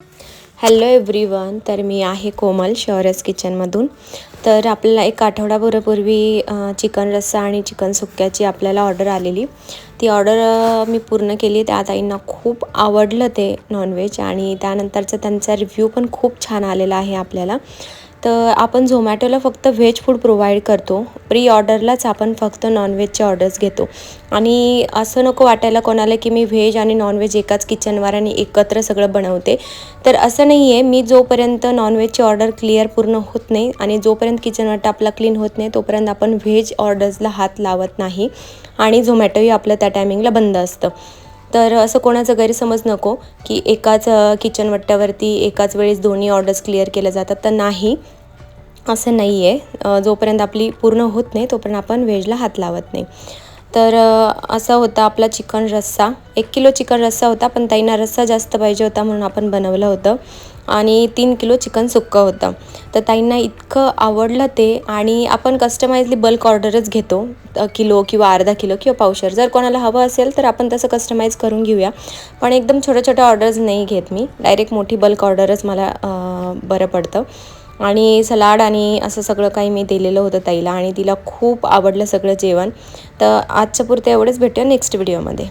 Hello everyone, तर मी आहे कोमल शौर्यस किचनमधून. तर आपल्याला एक आठवडाभरापूर्वी चिकन रस्सा आणि चिकन सुक्क्याची आपल्याला ऑर्डर आलेली. ती ऑर्डर मी पूर्ण केली. त्या ताईंना खूप आवडलं ते नॉनव्हेज आणि त्यानंतरचा त्यांचा रिव्ह्यू पण खूप छान आलेला आहे आपल्याला. तर आपण झोमॅटोला फक्त व्हेज फूड प्रोव्हाइड करतो. प्री ऑर्डरलाच आपण फक्त नॉनव्हेजचे ऑर्डर्स घेतो आणि असं नको वाटायला कोणाला की मी व्हेज आणि नॉनव्हेज एकाच किचनवर आणि एकत्र सगळं बनवते. तर असं नाही आहे. मी जोपर्यंत नॉनव्हेजची ऑर्डर क्लिअर पूर्ण होत नाही आणि जोपर्यंत किचनवाटा आपला क्लीन होत नाही तोपर्यंत आपण व्हेज ऑर्डर्सला हात लावत नाही आणि झोमॅटोही आपलं त्या टायमिंगला बंद असतं. तर असं कोणाचा गैरसमज नको की एकाच किचनवट्ट्यावरती एकाच वेळेस दोन्ही ऑर्डर्स क्लिअर केल्या जातात. तर नाही, असं नाही आहे. जोपर्यंत आपली पूर्ण होत नाही तोपर्यंत आपण व्हेजला हात लावत नाही. तर असा होता आपला चिकन रस्सा. 1 किलो चिकन रस्सा होता, पण ताईंना रस्सा जास्त पाहिजे होता म्हणून आपण बनवलं होतं. आणि 3 किलो चिकन सुक्का होतं. तर ताईंना इतकं आवडलं ते. आणि आपण कस्टमाइजली बल्क ऑर्डरच घेतो, किलो किंवा अर्धा किलो किंवा पावशेर. जर कोणाला हवं असेल तर आपण तसं कस्टमाइज करून घेऊया, पण एकदम छोट्या छोट्या ऑर्डर्स नाही घेत मी. डायरेक्ट मोठी बल्क ऑर्डरच मला बरं पडतं. आणि सलाड आणि असं सगळं काही मी दिलेलं होतं ताईला आणि तिला खूप आवडलं सगळं जेवण. तर आजच्या पुरतं एवढंच. भेटूया नेक्स्ट व्हिडिओमध्ये.